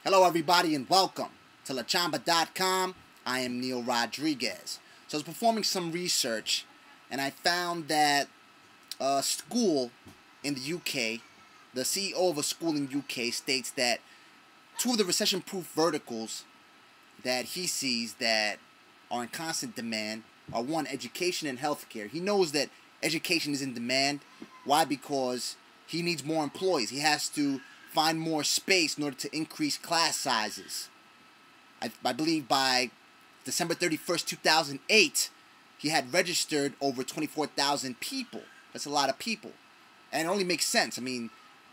Hello, everybody, and welcome to lachamba.com. I am Neil Rodriguez. So I was performing some research, and I found that a school in the UK, the CEO of a school in the UK states that two of the recession-proof verticals that he sees that are in constant demand are one, education and healthcare. He knows that education is in demand. Why? Because he needs more employees. He has to find more space in order to increase class sizes. I believe by December 31st, 2008, he had registered over 24,000 people. That's a lot of people. And it only makes sense. I mean,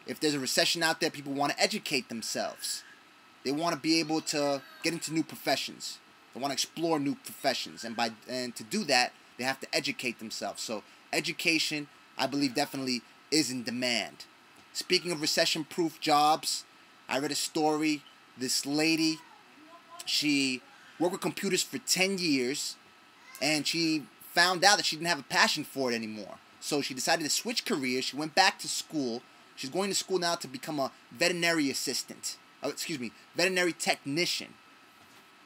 if there's a recession out there, people want to educate themselves. They want to be able to get into new professions. They want to explore new professions. And to do that, they have to educate themselves. So education, I believe, definitely is in demand. Speaking of recession-proof jobs, I read a story. This lady, she worked with computers for 10 years, and she found out that she didn't have a passion for it anymore. So she decided to switch careers. She went back to school. She's going to school now to become a veterinary assistant. Veterinary technician.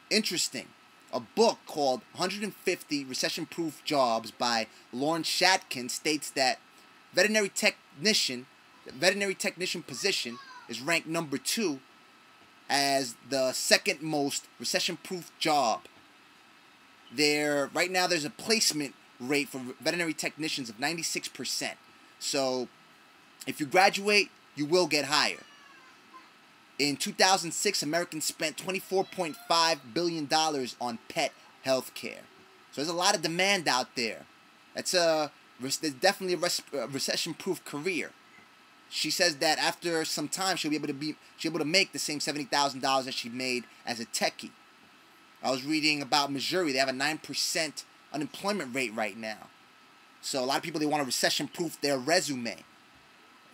Interesting. A book called 150 Recession-Proof Jobs by Lauren Shatkin states that veterinary technician position is ranked number 2 as the second most recession-proof job. Right now there's a placement rate for veterinary technicians of 96%. So if you graduate, you will get hired. In 2006, Americans spent $24.5 billion on pet health care. So there's a lot of demand out there. There's definitely a recession-proof career. She says that after some time, she'll be able to make the same $70,000 that she made as a techie. I was reading about Missouri. They have a 9% unemployment rate right now. So a lot of people, they want to recession-proof their resume.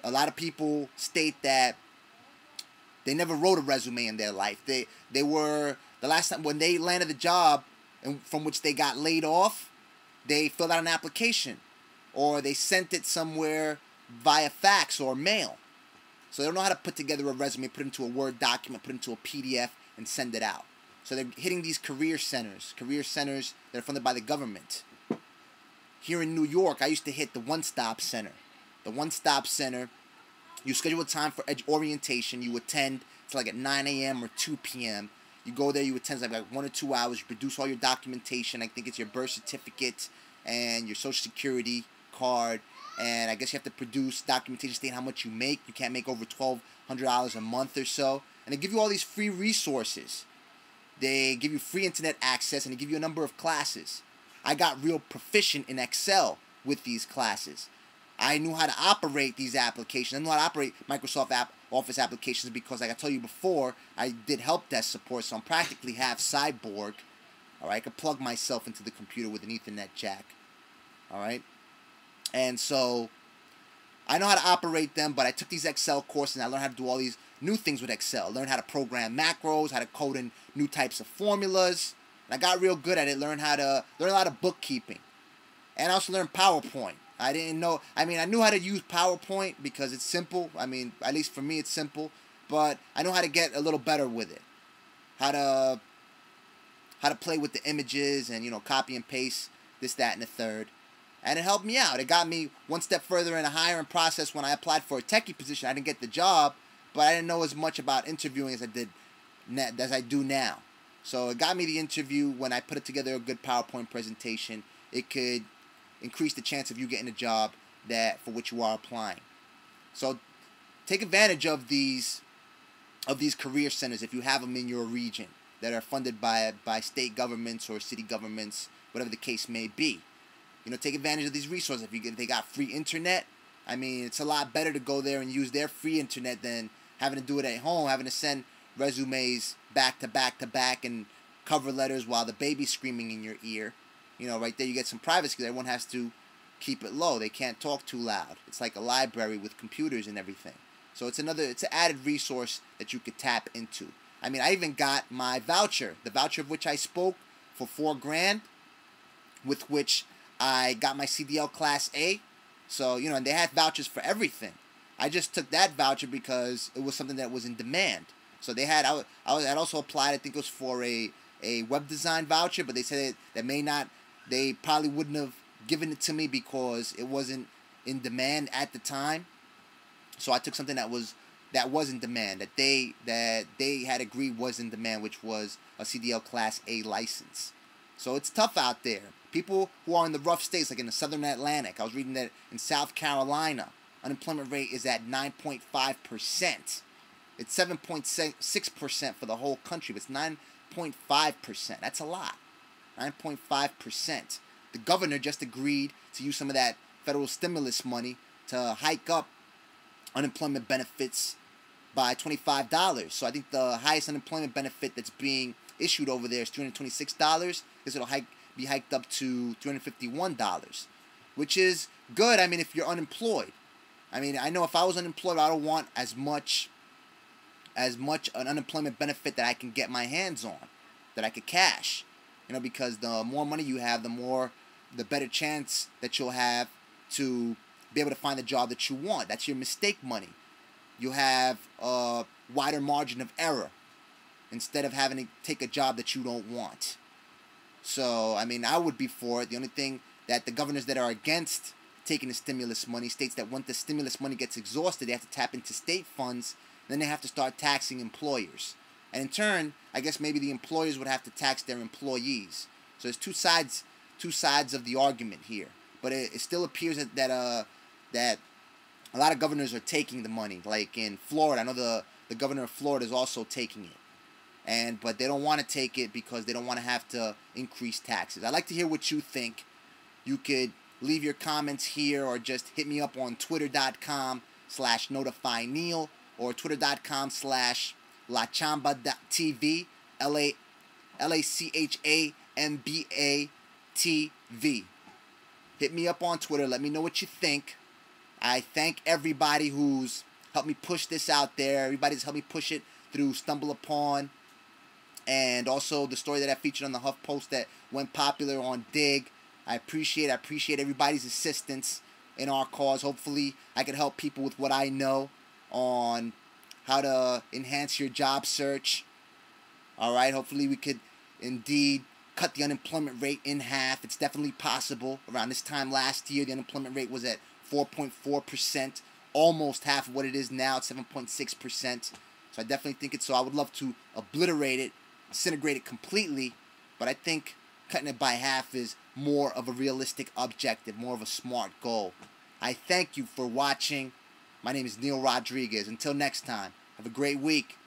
A lot of people state that they never wrote a resume in their life. They were, the last time when they landed the job from which they got laid off, they filled out an application or they sent it somewhere via fax or mail. So they don't know how to put together a resume, put it into a Word document, put it into a PDF, and send it out. So they're hitting these career centers that are funded by the government. Here in New York, I used to hit the One Stop Center. The One Stop Center, you schedule a time for orientation. You attend. It's like at 9 a.m. or 2 p.m. You go there, you attend like 1 or 2 hours. You produce all your documentation. I think it's your birth certificate and your Social Security card. And I guess you have to produce documentation stating how much you make. You can't make over $1,200 a month or so. And they give you all these free resources. They give you free internet access, and they give you a number of classes. I got real proficient in Excel with these classes. I knew how to operate these applications. I knew how to operate Microsoft Office applications because, like I told you before, I did help desk support, so I'm practically half cyborg. All right, I could plug myself into the computer with an Ethernet jack. All right. And so I know how to operate them, but I took these Excel courses and I learned how to do all these new things with Excel. Learned how to program macros, how to code in new types of formulas. And I got real good at it. Learned a lot of bookkeeping. And I also learned PowerPoint. I knew how to use PowerPoint because it's simple. I mean, at least for me it's simple. But I know how to get a little better with it. How to play with the images and, copy and paste this, that, and the third. And it helped me out. It got me one step further in a hiring process when I applied for a techie position. I didn't get the job, but I didn't know as much about interviewing as I do now. So it got me the interview. When I put together a good PowerPoint presentation, it could increase the chance of you getting a job for which you are applying. So take advantage of these career centers if you have them in your region that are funded by state governments or city governments, whatever the case may be. Take advantage of these resources. If they got free internet, I mean, it's a lot better to go there and use their free internet than having to do it at home, having to send resumes back to back to back and cover letters while the baby's screaming in your ear. Right there you get some privacy because everyone has to keep it low. They can't talk too loud. It's like a library with computers and everything. So it's an added resource that you could tap into. I mean, I even got my voucher, the voucher of which I spoke, for $4,000, with which I got my CDL Class A. So, and they had vouchers for everything. I just took that voucher because it was something that was in demand. So they had, I'd also applied, I think it was for a web design voucher, but they said they probably wouldn't have given it to me because it wasn't in demand at the time. So I took something that was in demand, that they had agreed was in demand, which was a CDL Class A license. So it's tough out there. People who are in the rough states, like in the Southern Atlantic, I was reading that in South Carolina, unemployment rate is at 9.5%. It's 7.6% for the whole country, but it's 9.5%. That's a lot. 9.5%. The governor just agreed to use some of that federal stimulus money to hike up unemployment benefits by $25. So I think the highest unemployment benefit that's being issued over there is $326. This will be hiked up to $351, which is good. I mean, if you're unemployed. I mean, I know if I was unemployed, I don't want as much an unemployment benefit that I can get my hands on, that I could cash. You know, because the more money you have, the better chance that you'll have to be able to find the job that you want. That's your mistake money. You have a wider margin of error instead of having to take a job that you don't want. So, I mean, I would be for it. The only thing that the governors that are against taking the stimulus money states that once the stimulus money gets exhausted, they have to tap into state funds. Then they have to start taxing employers. And in turn, I guess maybe the employers would have to tax their employees. So there's two sides of the argument here. But it still appears that a lot of governors are taking the money. Like in Florida, I know the governor of Florida is also taking it. But they don't want to take it because they don't want to have to increase taxes. I'd like to hear what you think. You could leave your comments here or just hit me up on twitter.com/notifyneil or twitter.com/lachamba.tv, LACHAMBA TV. Hit me up on Twitter. Let me know what you think. I thank everybody who's helped me push this out there. Everybody's helped me push it through Stumble Upon. And also the story that I featured on the HuffPost that went popular on Dig. I appreciate everybody's assistance in our cause. Hopefully I can help people with what I know on how to enhance your job search. Alright, hopefully we could indeed cut the unemployment rate in half. It's definitely possible. Around this time last year, the unemployment rate was at 4.4%, almost half of what it is now, at 7.6%. So I definitely think it's so. I would love to obliterate it, disintegrate it completely, but I think cutting it by half is more of a realistic objective, more of a smart goal. I thank you for watching. My name is Neil Rodriguez. Until next time, have a great week.